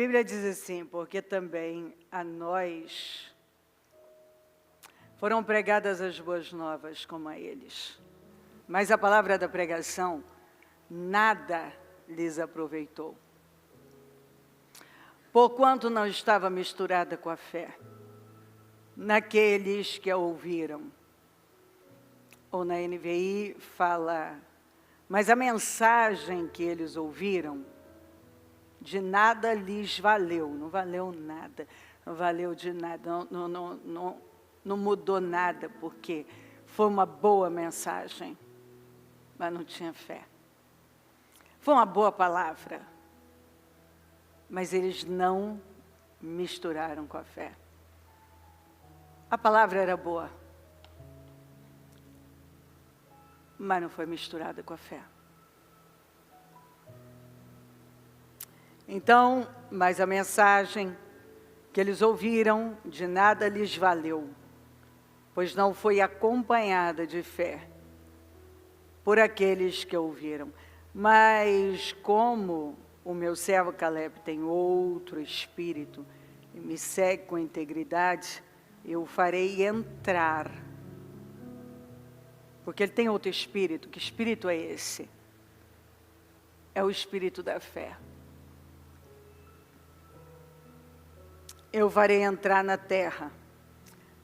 Bíblia diz assim, porque também a nós foram pregadas as boas novas como a eles. Mas a palavra da pregação nada lhes aproveitou. Porquanto não estava misturada com a fé naqueles que a ouviram. Ou na NVI fala, mas a mensagem que eles ouviram de nada lhes valeu, não valeu nada, não valeu de nada, não mudou nada, porque foi uma boa mensagem, mas não tinha fé. Foi uma boa palavra, mas eles não misturaram com a fé. A palavra era boa, mas não foi misturada com a fé. Então, mas a mensagem que eles ouviram de nada lhes valeu, pois não foi acompanhada de fé por aqueles que ouviram. Mas como o meu servo Caleb tem outro espírito e me segue com integridade, eu o farei entrar. Porque ele tem outro espírito. Que espírito é esse? É o espírito da fé. Eu farei entrar na terra,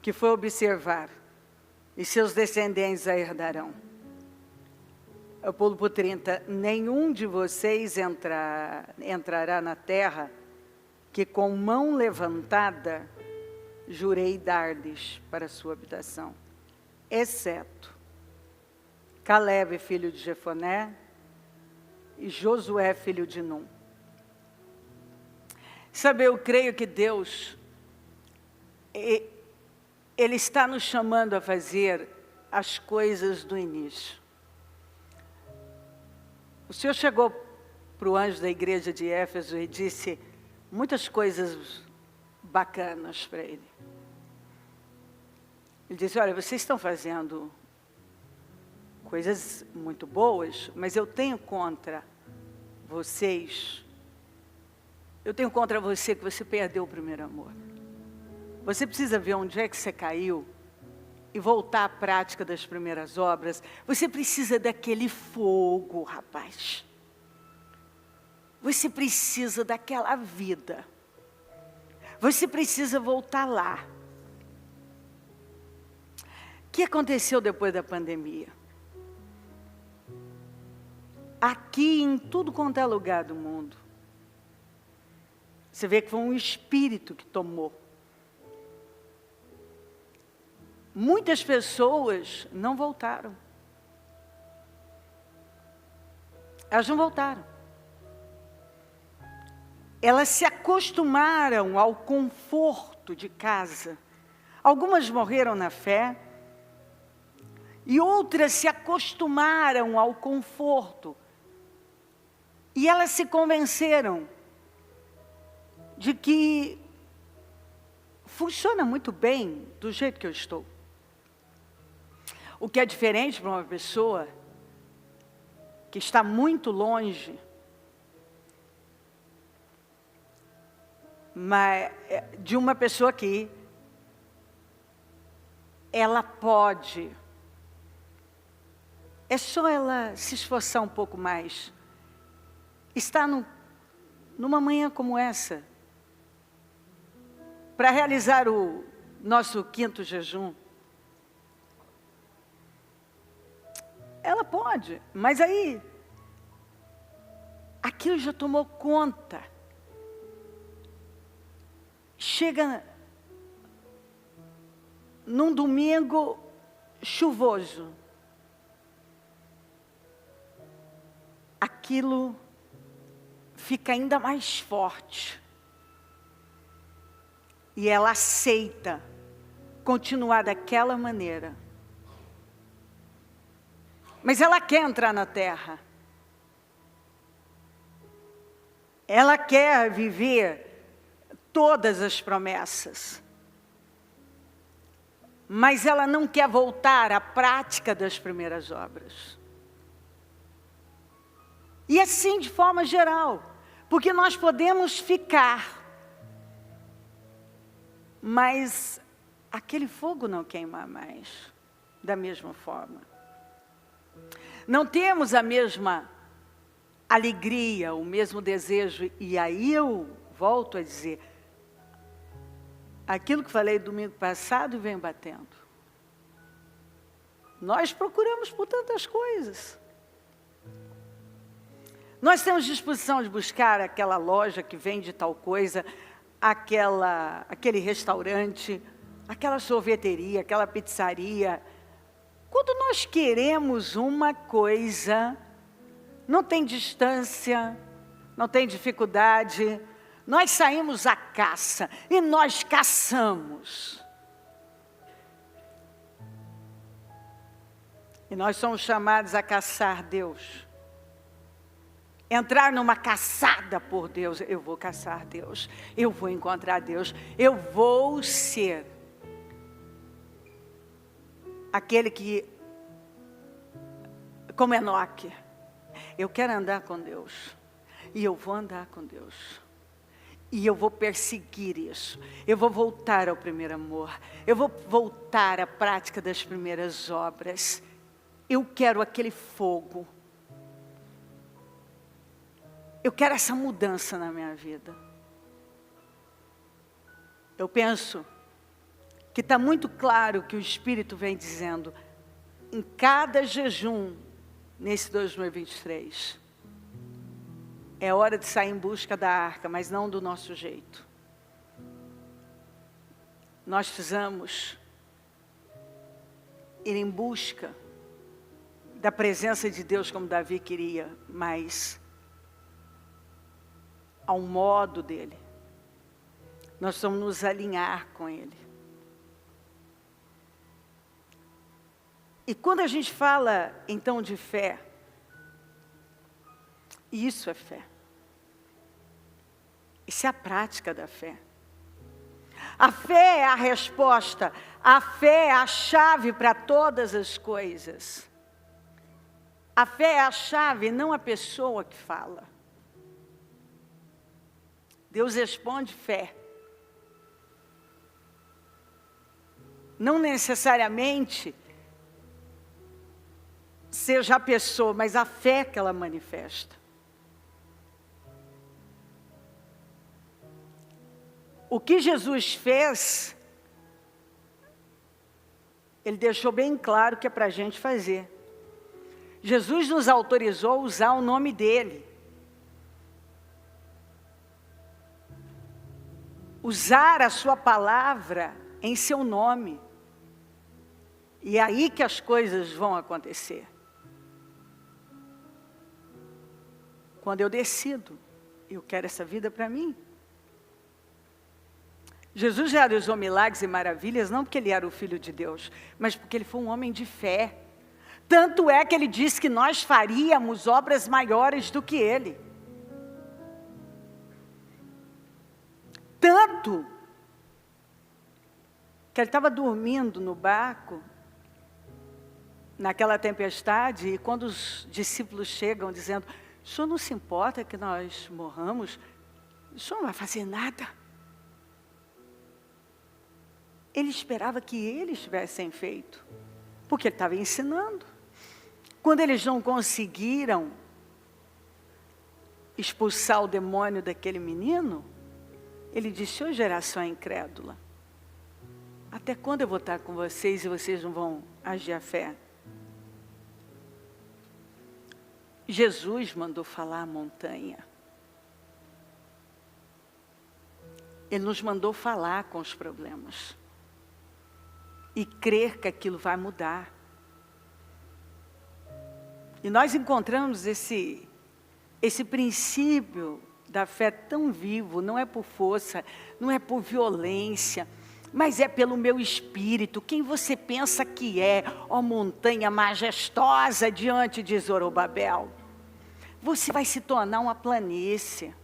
que foi observar, e seus descendentes a herdarão. Eu pulo para o 30. Nenhum de vocês entrará na terra, que com mão levantada jurei dar-lhes para sua habitação, exceto Caleb, filho de Jefoné, e Josué, filho de Num. Sabe, eu creio que Deus, Ele está nos chamando a fazer as coisas do início. O Senhor chegou para o anjo da igreja de Éfeso e disse muitas coisas bacanas para ele. Ele disse, olha, vocês estão fazendo coisas muito boas, mas eu tenho contra vocês. Eu tenho contra você que você perdeu o primeiro amor. Você precisa ver onde é que você caiu e voltar à prática das primeiras obras. Você precisa daquele fogo, rapaz. Você precisa daquela vida. Você precisa voltar lá. O que aconteceu depois da pandemia? Aqui, em tudo quanto é lugar do mundo, você vê que foi um espírito que tomou. Muitas pessoas não voltaram. Elas não voltaram. Elas se acostumaram ao conforto de casa. Algumas morreram na fé. E outras se acostumaram ao conforto. E elas se convenceram de que funciona muito bem do jeito que eu estou. O que é diferente para uma pessoa que está muito longe, mas de uma pessoa que ela pode, é só ela se esforçar um pouco mais, estar numa manhã como essa, para realizar o nosso 5º jejum. Ela pode, mas aí, aquilo já tomou conta. Chega num domingo chuvoso. Aquilo fica ainda mais forte. E ela aceita continuar daquela maneira. Mas ela quer entrar na terra. Ela quer viver todas as promessas. Mas ela não quer voltar à prática das primeiras obras. E assim de forma geral. Porque nós podemos ficar, mas aquele fogo não queima mais da mesma forma. Não temos a mesma alegria, o mesmo desejo. E aí eu volto a dizer, aquilo que falei domingo passado e venho batendo. Nós procuramos por tantas coisas. Nós temos disposição de buscar aquela loja que vende tal coisa, aquele restaurante, aquela sorveteria, aquela pizzaria. Quando nós queremos uma coisa, não tem distância, não tem dificuldade, nós saímos à caça e nós caçamos. E nós somos chamados a caçar Deus. Entrar numa caçada por Deus. Eu vou caçar Deus, eu vou encontrar Deus, eu vou ser aquele que, como Enoque, eu quero andar com Deus, e eu vou andar com Deus, e eu vou perseguir isso, eu vou voltar ao primeiro amor, eu vou voltar à prática das primeiras obras, eu quero aquele fogo, eu quero essa mudança na minha vida. Eu penso que está muito claro que o Espírito vem dizendo, em cada jejum, nesse 2023, é hora de sair em busca da arca, mas não do nosso jeito. Nós precisamos ir em busca da presença de Deus como Davi queria, mas ao modo dele. Nós precisamos nos alinhar com ele. E quando a gente fala, então, de fé, isso é fé. Isso é a prática da fé. A fé é a resposta. A fé é a chave para todas as coisas. A fé é a chave, não a pessoa que fala. Deus responde fé. Não necessariamente seja a pessoa, mas a fé que ela manifesta. O que Jesus fez, Ele deixou bem claro que é para a gente fazer. Jesus nos autorizou a usar o nome dEle. Usar a sua palavra em seu nome. E é aí que as coisas vão acontecer. Quando eu decido, eu quero essa vida para mim. Jesus realizou milagres e maravilhas, não porque ele era o Filho de Deus, mas porque ele foi um homem de fé. Tanto é que ele disse que nós faríamos obras maiores do que ele. Tanto que ele estava dormindo no barco, naquela tempestade, e quando os discípulos chegam dizendo, o senhor não se importa que nós morramos? O senhor não vai fazer nada? Ele esperava que eles tivessem feito, porque ele estava ensinando. Quando eles não conseguiram expulsar o demônio daquele menino, ele disse, ô geração incrédula, até quando eu vou estar com vocês e vocês não vão agir a fé? Jesus mandou falar a montanha. Ele nos mandou falar com os problemas. E crer que aquilo vai mudar. E nós encontramos esse princípio da fé tão vivo, não é por força, não é por violência, mas é pelo meu espírito. Quem você pensa que é, ó montanha majestosa diante de Zorobabel? Você vai se tornar uma planície.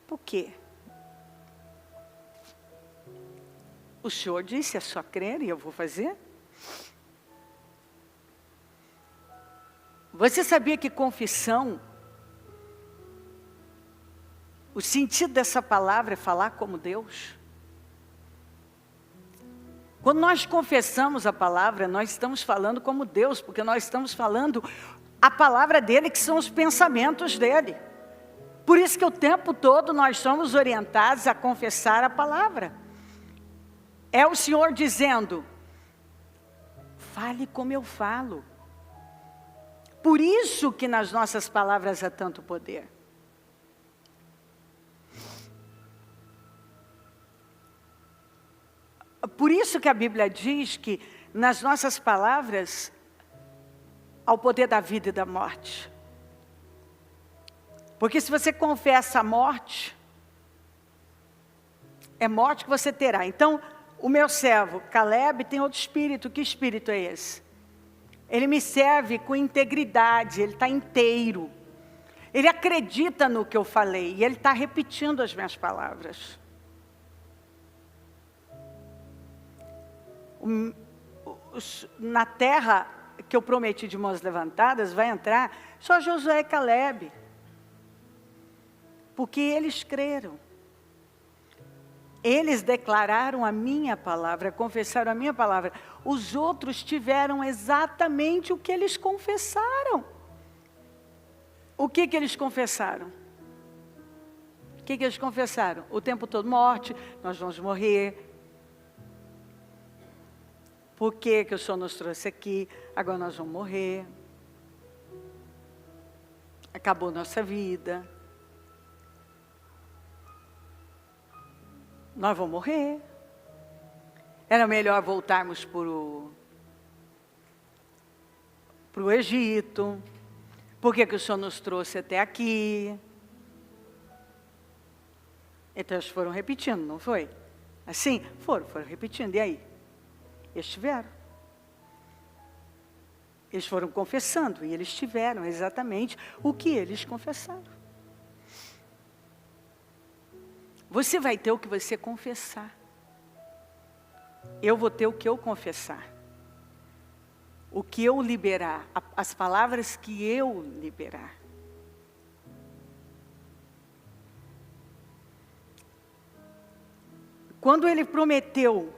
Por quê? O Senhor disse, é só crer e eu vou fazer. Você sabia que confissão O sentido dessa palavra é falar como Deus. Quando nós confessamos a palavra, nós estamos falando como Deus, porque nós estamos falando a palavra dele, que são os pensamentos dele. Por isso que o tempo todo nós somos orientados a confessar a palavra. É o Senhor dizendo, fale como eu falo. Por isso que nas nossas palavras há tanto poder. Por isso que a Bíblia diz que nas nossas palavras há o poder da vida e da morte. Porque se você confessa a morte, é morte que você terá. Então, o meu servo, Caleb, tem outro espírito. Que espírito é esse? Ele me serve com integridade, ele está inteiro. Ele acredita no que eu falei e ele está repetindo as minhas palavras. Na terra que eu prometi de mãos levantadas, vai entrar só Josué e Caleb. Porque eles creram. Eles declararam a minha palavra, confessaram a minha palavra. Os outros tiveram exatamente o que eles confessaram. O que eles confessaram? O que eles confessaram? O tempo todo, morte, nós vamos morrer. Por que o Senhor nos trouxe aqui? Agora nós vamos morrer. Acabou nossa vida. Nós vamos morrer. Era melhor voltarmos para o Egito. Por que o Senhor nos trouxe até aqui? Então eles foram repetindo, não foi? Assim? Foram repetindo. E aí? Eles tiveram. Eles foram confessando e eles tiveram exatamente o que eles confessaram. Você vai ter o que você confessar. Eu vou ter o que eu confessar. O que eu liberar, as palavras que eu liberar. Quando ele prometeu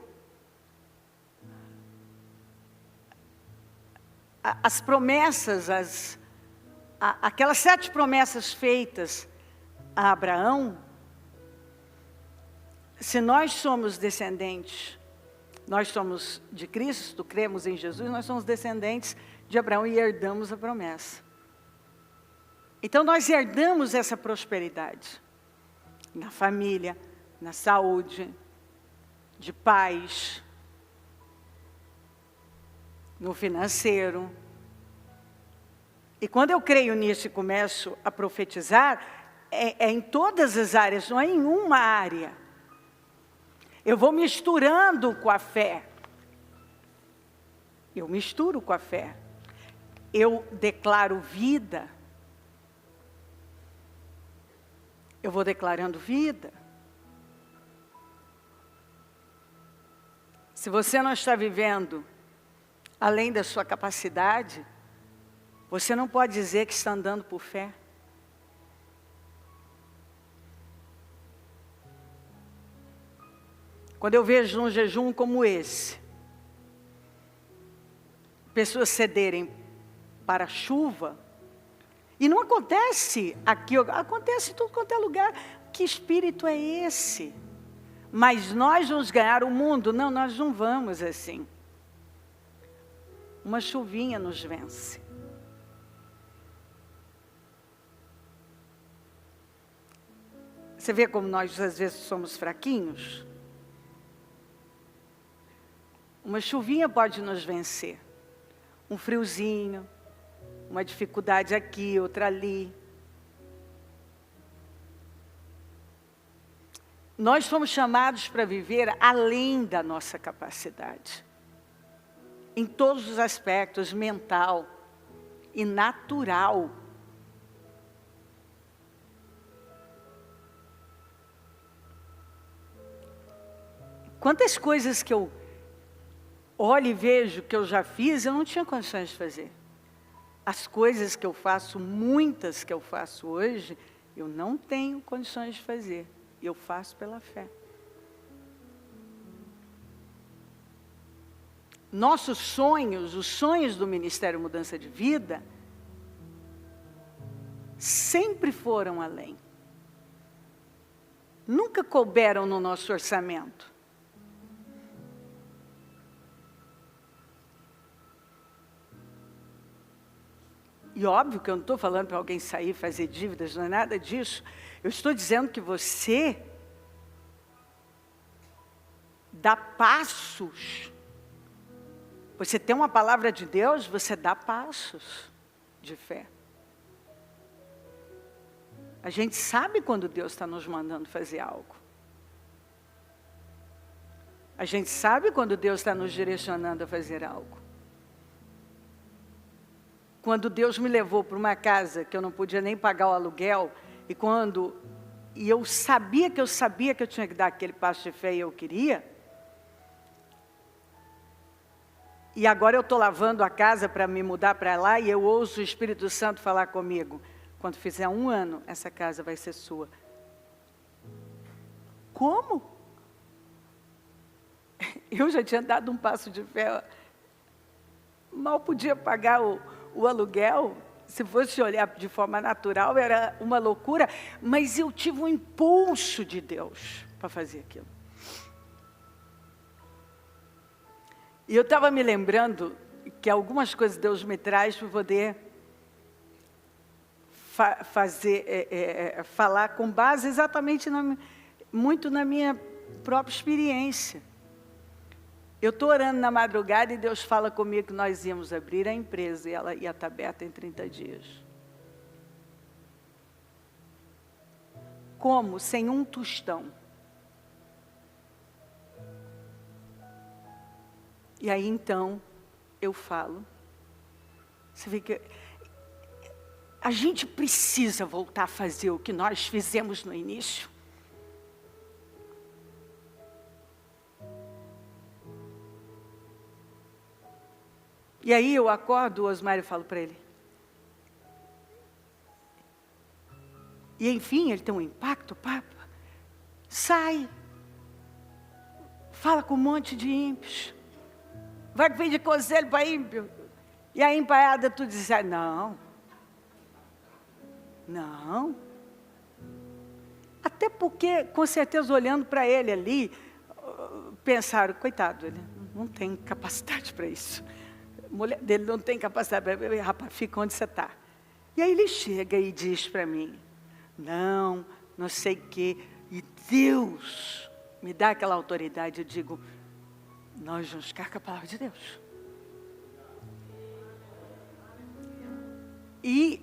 as promessas, aquelas 7 promessas feitas a Abraão, se nós somos descendentes, nós somos de Cristo, cremos em Jesus, nós somos descendentes de Abraão e herdamos a promessa. Então nós herdamos essa prosperidade, na família, na saúde, de paz, no financeiro. E quando eu creio nisso e começo a profetizar, é em todas as áreas, não é em uma área. Eu vou misturando com a fé. Eu misturo com a fé. Eu declaro vida. Eu vou declarando vida. Se você não está vivendo além da sua capacidade, você não pode dizer que está andando por fé. Quando eu vejo um jejum como esse, pessoas cederem para a chuva, e não acontece aqui, acontece em tudo quanto é lugar. Que espírito é esse? Mas nós vamos ganhar o mundo? Não, nós não vamos assim. Uma chuvinha nos vence. Você vê como nós às vezes somos fraquinhos? Uma chuvinha pode nos vencer. Um friozinho, uma dificuldade aqui, outra ali. Nós fomos chamados para viver além da nossa capacidade. Em todos os aspectos, mental e natural. Quantas coisas que eu olho e vejo que eu já fiz, eu não tinha condições de fazer. As coisas que eu faço, muitas que eu faço hoje, Eu não tenho condições de fazer. Eu faço pela fé. Nossos sonhos, os sonhos do Ministério Mudança de Vida, sempre foram além. Nunca couberam no nosso orçamento. E óbvio que eu não estou falando para alguém sair e fazer dívidas, não é nada disso. Eu estou dizendo que você dá passos. Você tem uma palavra de Deus, você dá passos de fé. A gente sabe quando Deus está nos mandando fazer algo. A gente sabe quando Deus está nos direcionando a fazer algo. Quando Deus me levou para uma casa que eu não podia nem pagar o aluguel, e eu sabia que eu tinha que dar aquele passo de fé e eu queria, e agora eu estou lavando a casa para me mudar para lá e eu ouço o Espírito Santo falar comigo, quando fizer 1 ano, essa casa vai ser sua. Como? Eu já tinha dado um passo de fé, mal podia pagar o aluguel. Se fosse olhar de forma natural, era uma loucura, mas eu tive um impulso de Deus para fazer aquilo. E eu estava me lembrando que algumas coisas Deus me traz para poder falar com base exatamente muito na minha própria experiência. Eu estou orando na madrugada e Deus fala comigo que nós íamos abrir a empresa e ela ia estar aberta em 30 dias. Como? Sem um tostão. E aí então, eu falo. Você vê que a gente precisa voltar a fazer o que nós fizemos no início. E aí eu acordo, o Osmário, e falo para ele. E enfim, ele tem um impacto, papo. Sai. Fala com um monte de ímpios. Vai pedir conselho para ímpio. E a empaiada tu diz, não. Não. Até porque, com certeza, olhando para ele ali, pensaram, coitado, ele não tem capacidade para isso. A mulher dele não tem capacidade para isso. Rapaz, fica onde você está. E aí ele chega e diz para mim, não sei o quê. E Deus me dá aquela autoridade, eu digo, nós vamos ficar com a palavra de Deus. E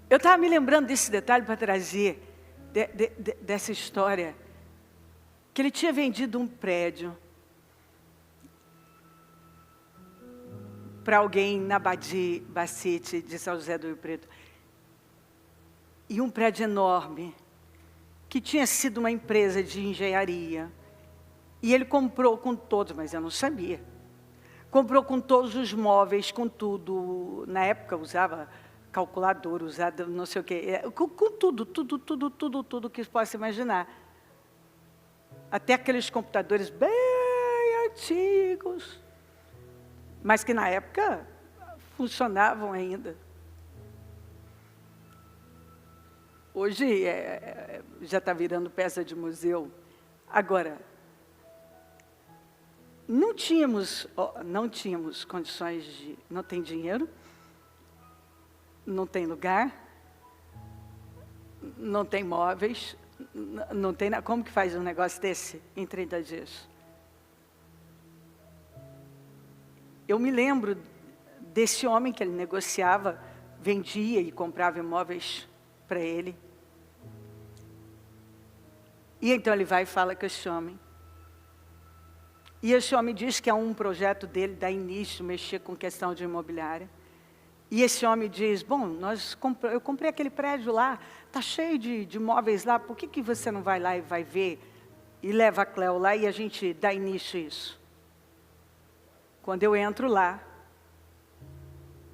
eu estava me lembrando desse detalhe para trazer, dessa história, que ele tinha vendido um prédio para alguém na Badi Bacite de São José do Rio Preto. E um prédio enorme, que tinha sido uma empresa de engenharia. E ele comprou com todos, mas eu não sabia. Comprou com todos os móveis, com tudo. Na época usava calculador, usava não sei o quê. Com tudo que possa imaginar. Até aqueles computadores bem antigos. Mas que na época funcionavam ainda. Hoje já está virando peça de museu. Agora, não tínhamos condições de... Não tem dinheiro, não tem lugar, não tem móveis, não tem... Como que faz um negócio desse em 30 dias? Eu me lembro desse homem que ele negociava, vendia e comprava imóveis para ele. E então ele vai e fala com esse homem. E esse homem diz que é um projeto dele, dar início, mexer com questão de imobiliária. E esse homem diz, bom, eu comprei aquele prédio lá, está cheio de imóveis lá, por que você não vai lá e vai ver? E leva a Cléo lá e a gente dá início a isso. Quando eu entro lá,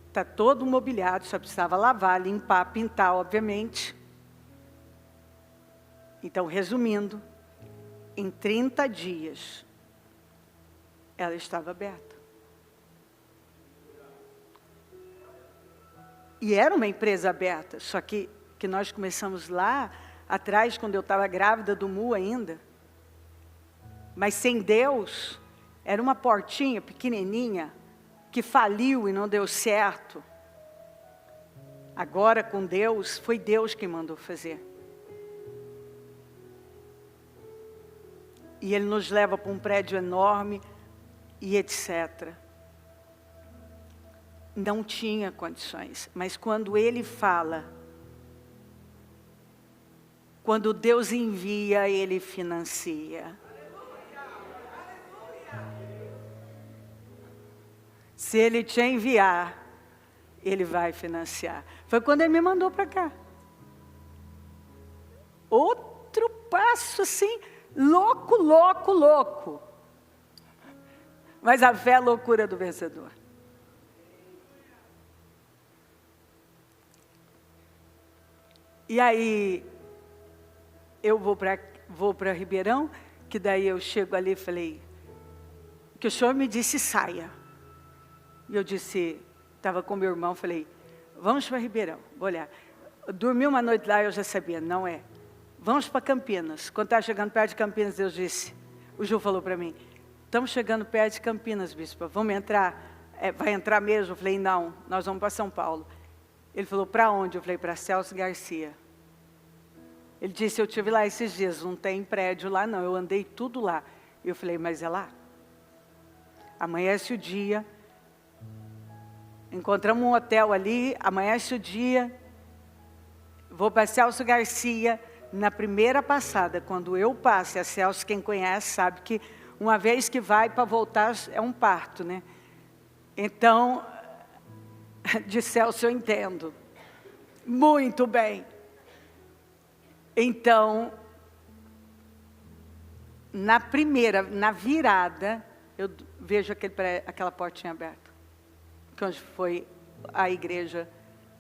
está todo mobiliado, só precisava lavar, limpar, pintar, obviamente. Então, resumindo, em 30 dias, ela estava aberta. E era uma empresa aberta, só que nós começamos lá atrás, quando eu estava grávida do Mu ainda. Mas sem Deus, era uma portinha pequenininha, que faliu e não deu certo. Agora, com Deus, foi Deus quem mandou fazer. E Ele nos leva para um prédio enorme e etc. Não tinha condições, mas quando Ele fala, quando Deus envia, Ele financia. Se Ele te enviar, Ele vai financiar. Foi quando Ele me mandou para cá. Outro passo assim, louco, louco, louco. Mas a fé é a loucura do vencedor. E aí, eu vou para Ribeirão, que daí eu chego ali e falei, que o Senhor me disse, saia. E eu disse, estava com meu irmão, falei, vamos para Ribeirão, vou olhar. Dormi uma noite lá, eu já sabia, não é. Vamos para Campinas. Quando estava chegando perto de Campinas, Deus disse, o Ju falou para mim, estamos chegando perto de Campinas, bispa, vamos entrar? Vai entrar mesmo? Eu falei, não, nós vamos para São Paulo. Ele falou, para onde? Eu falei, para Celso Garcia. Ele disse, eu estive lá esses dias, não tem prédio lá não, eu andei tudo lá. E eu falei, mas é lá? Amanhece o dia, encontramos um hotel ali, amanhece o dia, vou para Celso Garcia. Na primeira passada, quando eu passo, a Celso, quem conhece, sabe que uma vez que vai para voltar é um parto, né? Então, de Celso eu entendo. Muito bem. Então, na virada, eu vejo aquela portinha aberta. Que onde foi a igreja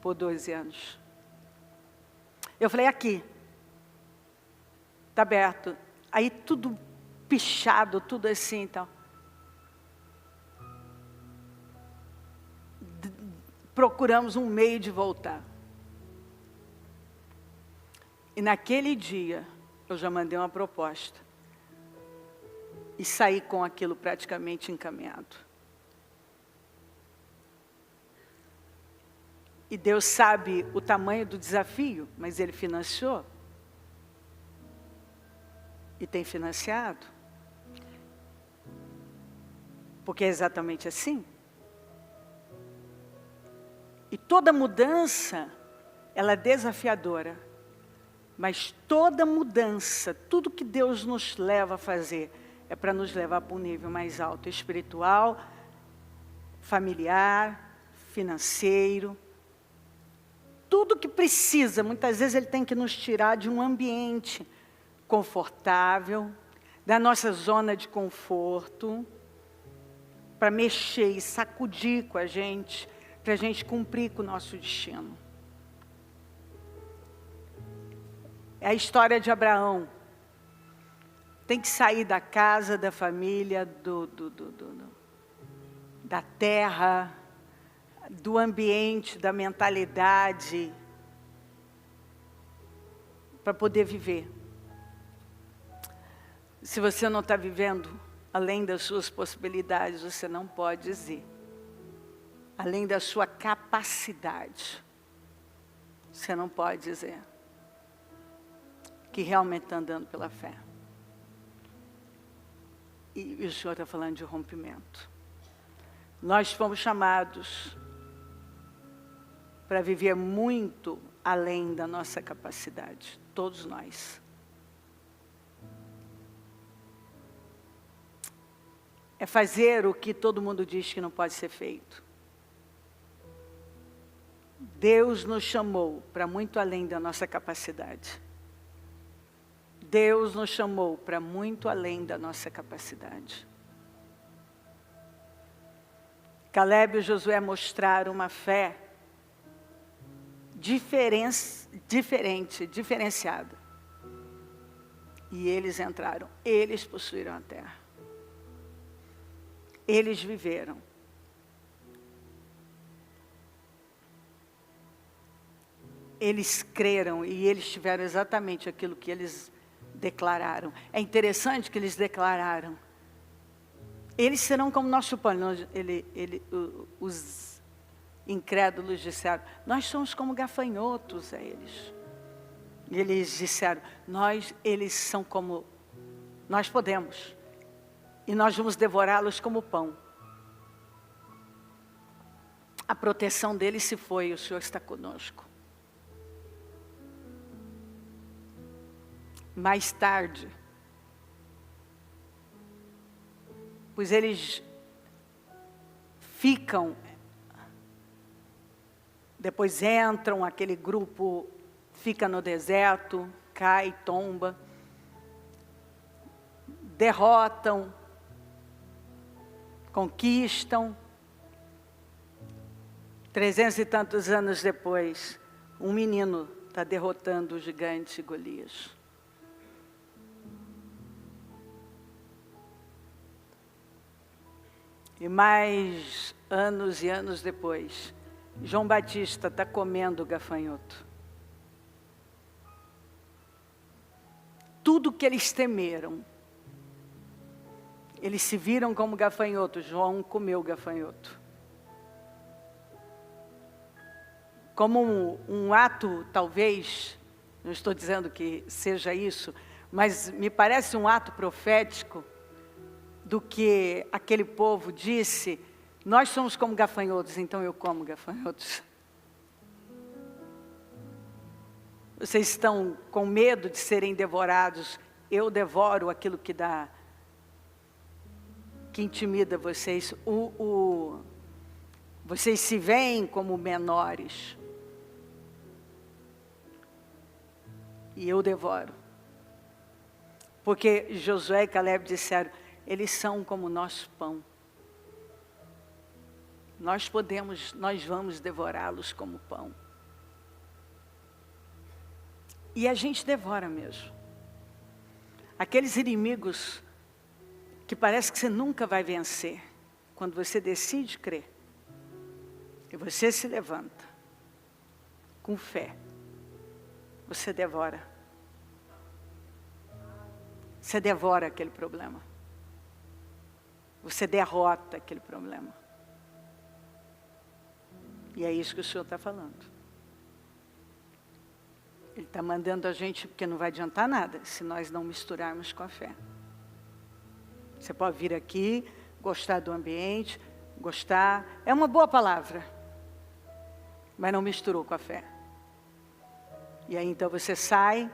por 12 anos. Eu falei, aqui. Está aberto. Aí tudo pichado, tudo assim, então. Procuramos um meio de voltar. E naquele dia, eu já mandei uma proposta. E saí com aquilo praticamente encaminhado. E Deus sabe o tamanho do desafio, mas Ele financiou. E tem financiado. Porque é exatamente assim. E toda mudança, ela é desafiadora. Mas toda mudança, tudo que Deus nos leva a fazer, é para nos levar para um nível mais alto, espiritual, familiar, financeiro. Tudo que precisa, muitas vezes Ele tem que nos tirar de um ambiente confortável, da nossa zona de conforto, para mexer e sacudir com a gente, para a gente cumprir com o nosso destino. É a história de Abraão. Tem que sair da casa, da família, da terra, do ambiente, da mentalidade, para poder viver. Se você não está vivendo além das suas possibilidades, você não pode dizer. Além da sua capacidade, você não pode dizer que realmente está andando pela fé. E o Senhor está falando de rompimento. Nós fomos chamados para viver muito além da nossa capacidade, todos nós. É fazer o que todo mundo diz que não pode ser feito. Deus nos chamou para muito além da nossa capacidade. Deus nos chamou para muito além da nossa capacidade. Caleb e Josué mostraram uma fé diferenciada. E eles entraram, eles possuíram a terra. Eles viveram. Eles creram e eles tiveram exatamente aquilo que eles declararam. É interessante que eles declararam: eles serão como nosso pão. Os incrédulos disseram: nós somos como gafanhotos a eles. E eles disseram: eles são como nós podemos. E nós vamos devorá-los como pão. A proteção deles se foi, o Senhor está conosco. Mais tarde, pois eles ficam, depois entram, aquele grupo fica no deserto, cai, tomba, derrotam, conquistam. 300 e tantos anos depois, um menino está derrotando o gigante Golias. E mais anos e anos depois, João Batista está comendo gafanhoto. Tudo que eles temeram, eles se viram como gafanhoto. João comeu gafanhoto. Como um ato, talvez, não estou dizendo que seja isso, mas me parece um ato profético do que aquele povo disse: nós somos como gafanhotos, então eu como gafanhotos. Vocês estão com medo de serem devorados, eu devoro aquilo que dá, que intimida vocês. Vocês se veem como menores. E eu devoro. Porque Josué e Caleb disseram: eles são como o nosso pão. Nós vamos devorá-los como pão. E a gente devora mesmo. Aqueles inimigos que parece que você nunca vai vencer, quando você decide crer, e você se levanta, com fé, você devora. Você devora aquele problema. Você derrota aquele problema. E é isso que o Senhor está falando. Ele está mandando a gente, porque não vai adiantar nada se nós não misturarmos com a fé. Você pode vir aqui, gostar do ambiente, gostar, é uma boa palavra, mas não misturou com a fé. E aí então você sai,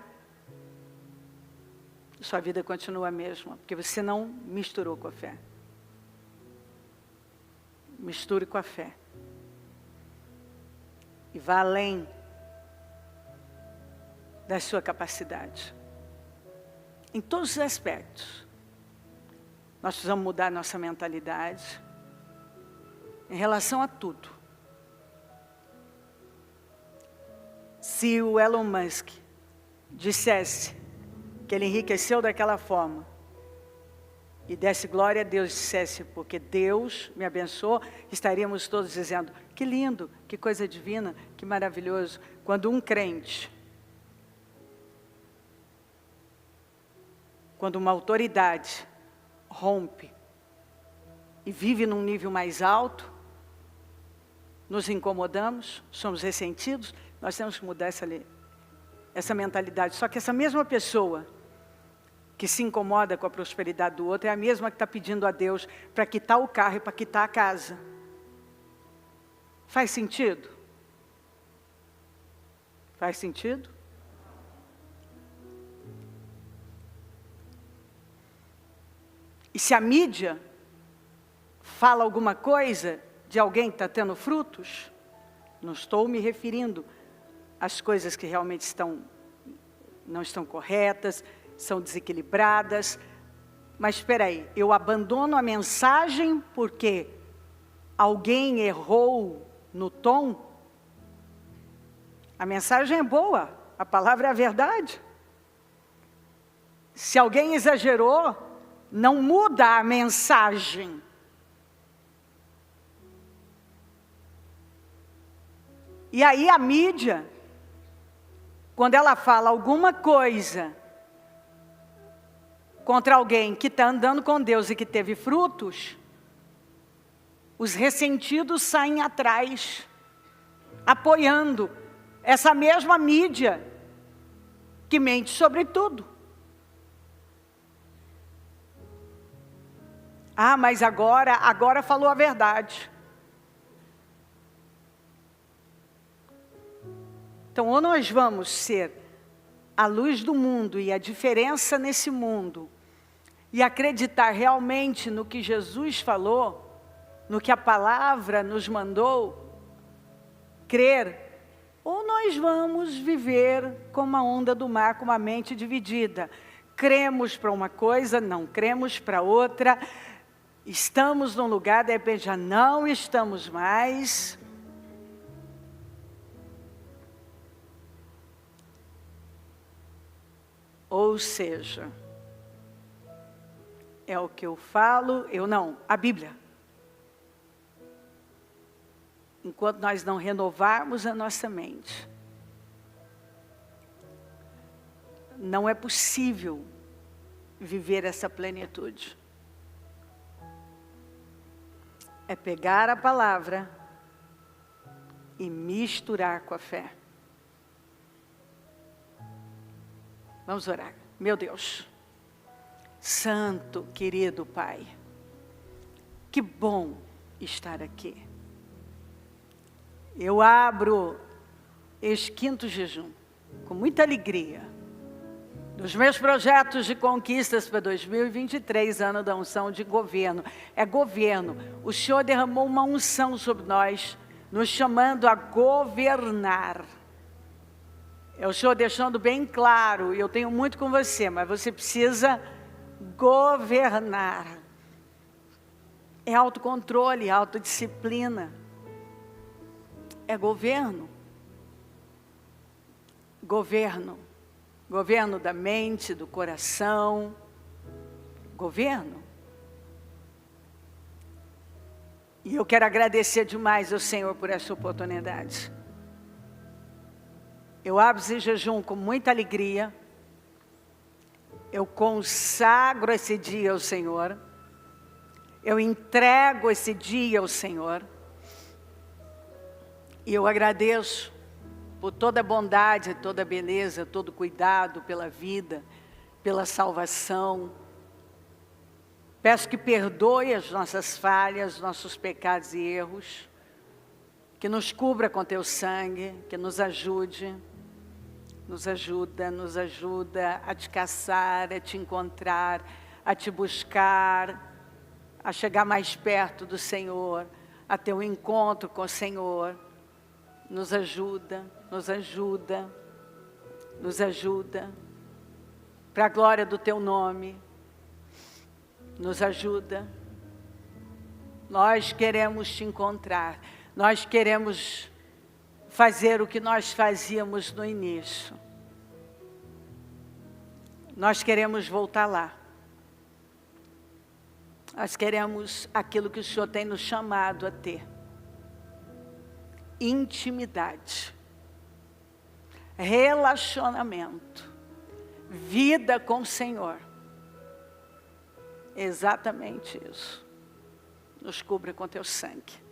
sua vida continua a mesma, porque você não misturou com a fé. Misture com a fé. E vá além da sua capacidade. Em todos os aspectos. Nós precisamos mudar nossa mentalidade em relação a tudo. Se o Elon Musk dissesse que ele enriqueceu daquela forma e desse glória a Deus, dissesse: porque Deus me abençoou, estaríamos todos dizendo: que lindo, que coisa divina, que maravilhoso. Quando um crente, quando uma autoridade rompe e vive num nível mais alto, nos incomodamos, somos ressentidos. Nós temos que mudar essa mentalidade. Só que essa mesma pessoa que se incomoda com a prosperidade do outro é a mesma que está pedindo a Deus para quitar o carro e para quitar a casa. Faz sentido? Faz sentido? E se a mídia fala alguma coisa de alguém que está tendo frutos, não estou me referindo às coisas que realmente não estão corretas, são desequilibradas, mas espera aí, eu abandono a mensagem porque alguém errou no tom? A mensagem é boa, a palavra é a verdade. Se alguém exagerou, não muda a mensagem. E aí a mídia, quando ela fala alguma coisa contra alguém que está andando com Deus e que teve frutos, os ressentidos saem atrás, apoiando essa mesma mídia que mente sobre tudo. Ah, mas agora falou a verdade. Então, ou nós vamos ser a luz do mundo e a diferença nesse mundo, e acreditar realmente no que Jesus falou, no que a palavra nos mandou, crer, ou nós vamos viver como a onda do mar, com a mente dividida. Cremos para uma coisa, não cremos para outra, estamos num lugar, de repente já não estamos mais. Ou seja, é o que eu falo, a Bíblia. Enquanto nós não renovarmos a nossa mente, não é possível viver essa plenitude. É pegar a palavra e misturar com a fé. Vamos orar. Meu Deus, santo, querido Pai, que bom estar aqui. Eu abro este 5º jejum com muita alegria. Dos meus projetos de conquistas para 2023, ano da unção de governo. É governo. O Senhor derramou uma unção sobre nós, nos chamando a governar. É o Senhor deixando bem claro, e eu tenho muito com você, mas você precisa governar. É autocontrole, autodisciplina. É governo. Governo. Governo da mente, do coração. Governo. E eu quero agradecer demais ao Senhor por essa oportunidade. Eu abro esse jejum com muita alegria. Eu consagro esse dia ao Senhor. Eu entrego esse dia ao Senhor. E eu agradeço por toda a bondade, toda a beleza, todo o cuidado pela vida, pela salvação. Peço que perdoe as nossas falhas, nossos pecados e erros. Que nos cubra com teu sangue, que nos ajude. Nos ajuda a te caçar, a te encontrar, a te buscar, a chegar mais perto do Senhor, a ter um encontro com o Senhor. Nos ajuda, para a glória do teu nome. Nos ajuda. Nós queremos te encontrar, nós queremos fazer o que nós fazíamos no início. Nós queremos voltar lá. Nós queremos aquilo que o Senhor tem nos chamado a ter. Intimidade. Relacionamento. Vida com o Senhor. Exatamente isso. Nos cubra com teu sangue.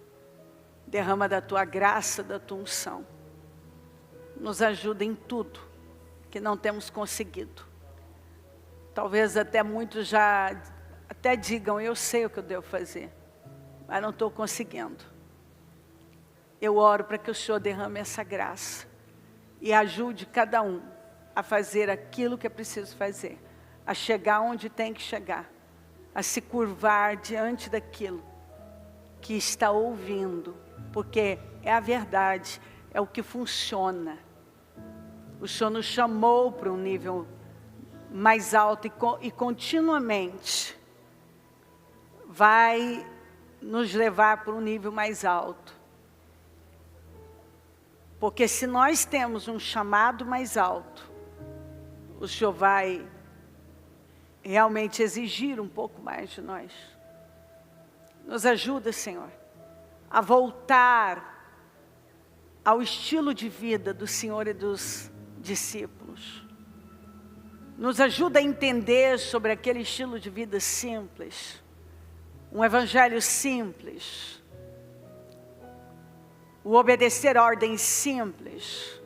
Derrama da tua graça, da tua unção. Nos ajuda em tudo que não temos conseguido. Talvez até muitos já até digam, eu sei o que eu devo fazer, mas não estou conseguindo. Eu oro para que o Senhor derrame essa graça e ajude cada um a fazer aquilo que é preciso fazer, a chegar onde tem que chegar, a se curvar diante daquilo que está ouvindo, porque é a verdade, é o que funciona. O Senhor nos chamou para um nível mais alto e continuamente vai nos levar para um nível mais alto. Porque se nós temos um chamado mais alto, o Senhor vai realmente exigir um pouco mais de nós. Nos ajuda, Senhor, a voltar ao estilo de vida do Senhor e dos discípulos. Nos ajuda a entender sobre aquele estilo de vida simples, um evangelho simples, o obedecer ordens simples.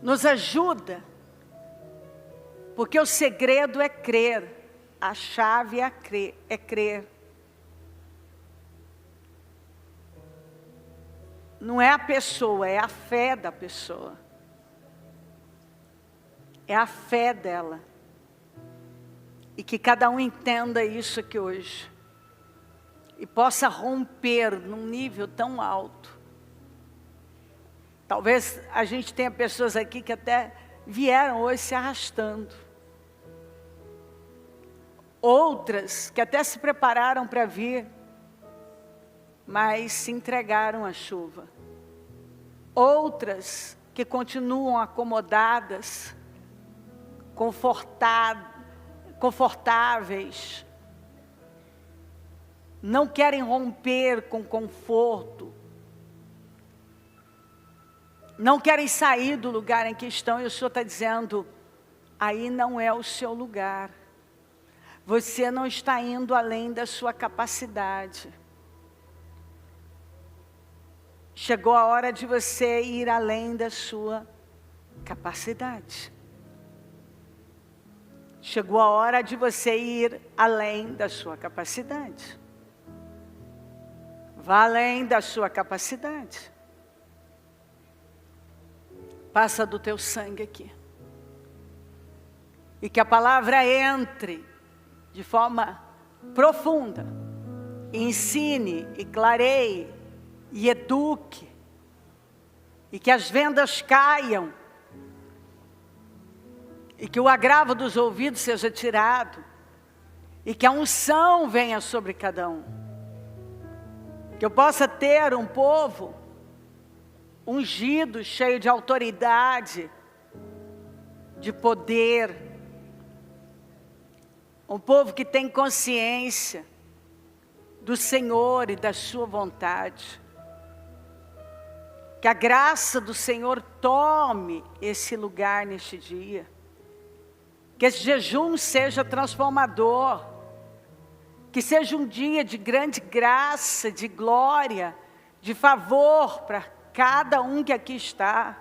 Nos ajuda, porque o segredo é crer, a chave é crer. Não é a pessoa, é a fé da pessoa. É a fé dela. E que cada um entenda isso aqui hoje. E possa romper num nível tão alto. Talvez a gente tenha pessoas aqui que até vieram hoje se arrastando. Outras que até se prepararam para vir, mas se entregaram à chuva. Outras que continuam acomodadas, confortáveis, não querem romper com conforto, não querem sair do lugar em que estão, e o Senhor está dizendo, aí não é o seu lugar, você não está indo além da sua capacidade. Chegou a hora de você ir além da sua capacidade. Chegou a hora de você ir além da sua capacidade. Vá além da sua capacidade. Passa do teu sangue aqui. E que a palavra entre de forma profunda. E ensine e clareie e eduque. E que as vendas caiam. E que o agravo dos ouvidos seja tirado. E que a unção venha sobre cada um. Que eu possa ter um povo ungido, cheio de autoridade, de poder. Um povo que tem consciência do Senhor e da sua vontade. Que a graça do Senhor tome esse lugar neste dia. Que esse jejum seja transformador. Que seja um dia de grande graça, de glória, de favor para cada um que aqui está.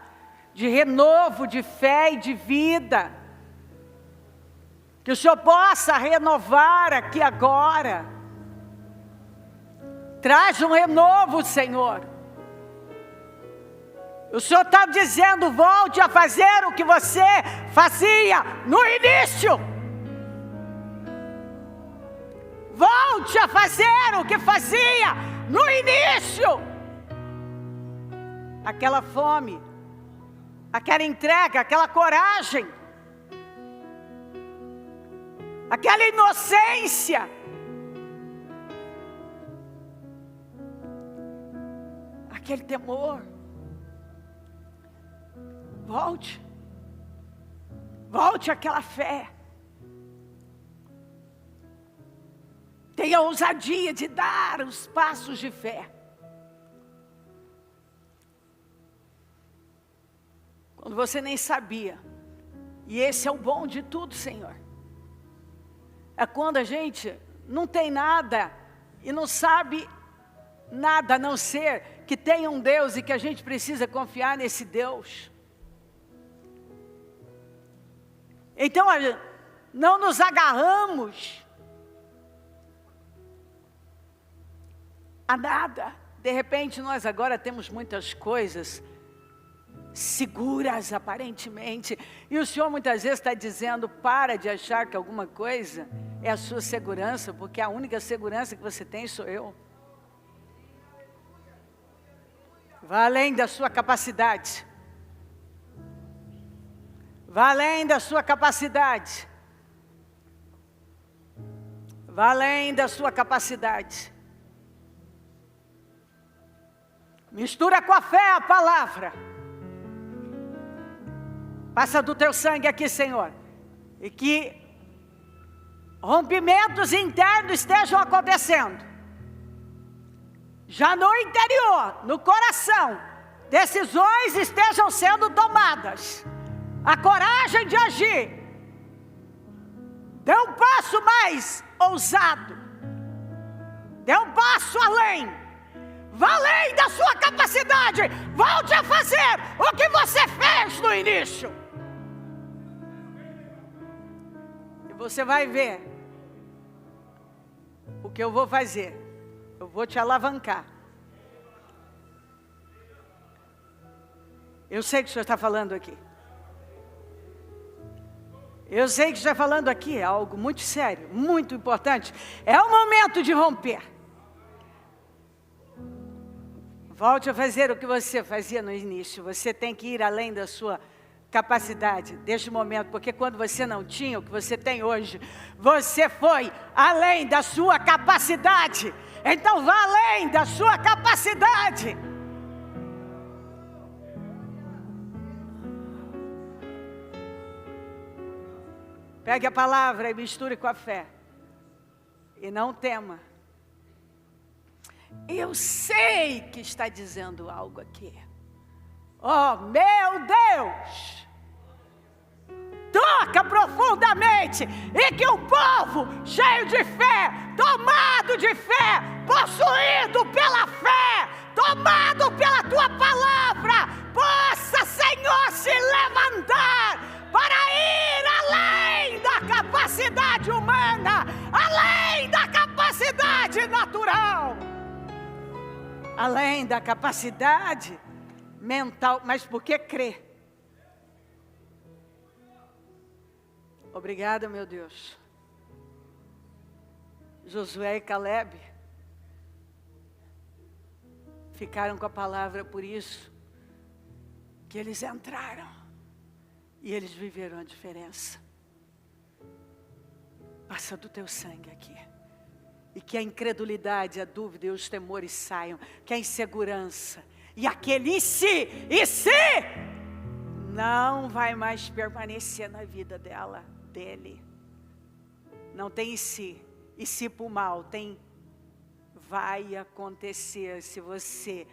De renovo, de fé e de vida. Que o Senhor possa renovar aqui agora. Traz um renovo, Senhor. O Senhor está dizendo, volte a fazer o que você fazia no início. Volte a fazer o que fazia no início. Aquela fome, aquela entrega, aquela coragem, aquela inocência, aquele temor. Volte. Volte àquela fé. Tenha a ousadia de dar os passos de fé. Quando você nem sabia. E esse é o bom de tudo, Senhor. É quando a gente não tem nada e não sabe nada a não ser que tem um Deus e que a gente precisa confiar nesse Deus. Então, não nos agarramos a nada. De repente, nós agora temos muitas coisas seguras, aparentemente. E o Senhor muitas vezes está dizendo, para de achar que alguma coisa é a sua segurança, porque a única segurança que você tem sou eu. Vá além da sua capacidade. Vá além da sua capacidade. Vá além da sua capacidade. Mistura com a fé a palavra. Passa do teu sangue aqui, Senhor. e que rompimentos internos estejam acontecendo. Já no interior, no coração, decisões estejam sendo tomadas. A coragem de agir. Dê um passo mais ousado. Dê um passo além. Vá além da sua capacidade. Volte a fazer o que você fez no início. E você vai ver o que eu vou fazer. Eu vou te alavancar. Eu sei que o Senhor está falando aqui. Eu sei que está falando aqui algo muito sério, muito importante. É o momento de romper. Volte a fazer o que você fazia no início. Você tem que ir além da sua capacidade, deste momento. Porque quando você não tinha o que você tem hoje, você foi além da sua capacidade. Então vá além da sua capacidade. Pegue a palavra e misture com a fé. E não tema. Eu sei que está dizendo algo aqui. Oh, meu Deus! Toca profundamente. E que um povo cheio de fé, tomado de fé, possuído pela fé, tomado pela tua palavra, possa, Senhor, se levantar para ir além da capacidade humana, além da capacidade natural, além da capacidade mental, mas porque crê. Obrigada, meu Deus. Josué e Caleb ficaram com a palavra, por isso que eles entraram. E eles viveram a diferença. Passa do teu sangue aqui. E que a incredulidade, a dúvida e os temores saiam. Que a insegurança e aquele e se não vai mais permanecer na vida dela, dele. Não tem e se para o mal, tem vai acontecer se você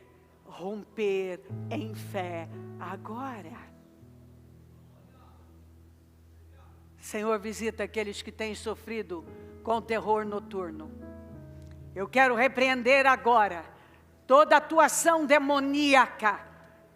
romper em fé agora. Senhor, visita aqueles que têm sofrido com terror noturno. Eu quero repreender agora toda atuação demoníaca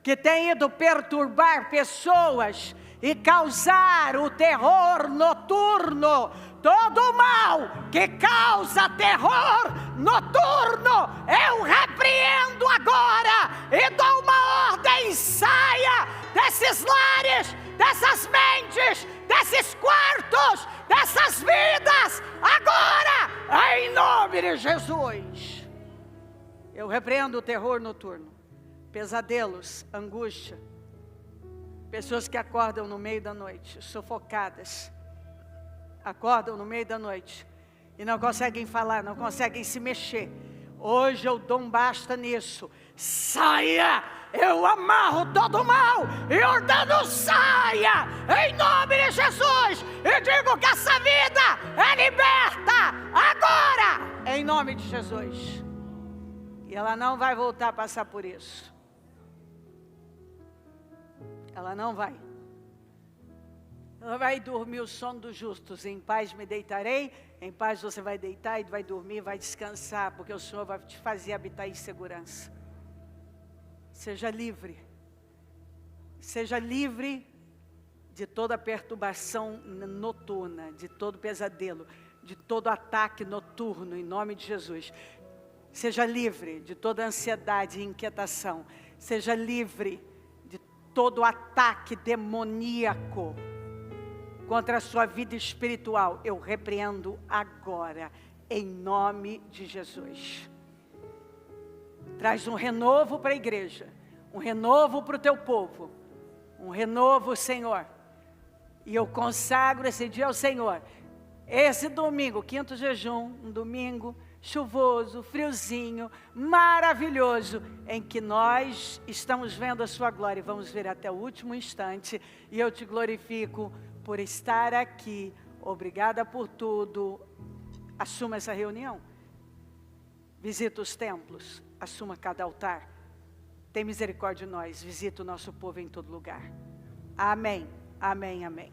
que tem ido perturbar pessoas e causar o terror noturno. Todo o mal que causa terror noturno, eu repreendo agora e dou uma ordem: saia desses lares, dessas mentes, desses quartos, dessas vidas, agora, em nome de Jesus. Eu repreendo o terror noturno, pesadelos, angústia, pessoas que acordam no meio da noite, sufocadas, acordam no meio da noite e não conseguem falar, não conseguem se mexer. Hoje eu dou um basta nisso. Saia! Eu amarro todo o mal e ordeno: saia! Em nome de Jesus! E digo que essa vida é liberta agora! Em nome de Jesus. E ela não vai voltar a passar por isso. Ela não vai. Ela vai dormir o sono dos justos. Em paz me deitarei. Em paz você vai deitar e vai dormir, vai descansar, porque o Senhor vai te fazer habitar em segurança. Seja livre. Seja livre de toda perturbação noturna, de todo pesadelo, de todo ataque noturno, em nome de Jesus. Seja livre de toda ansiedade e inquietação. Seja livre de todo ataque demoníaco contra a sua vida espiritual. Eu repreendo agora, em nome de Jesus. Traz um renovo para a igreja, um renovo para o teu povo, um renovo, Senhor. E eu consagro esse dia ao Senhor. Esse domingo, quinto jejum, um domingo chuvoso, friozinho, maravilhoso, em que nós estamos vendo a sua glória e vamos ver até o último instante. E eu te glorifico por estar aqui. Obrigada por tudo. Assuma essa reunião. Visita os templos. Assuma cada altar. Tem misericórdia de nós. Visita o nosso povo em todo lugar. Amém. Amém, amém.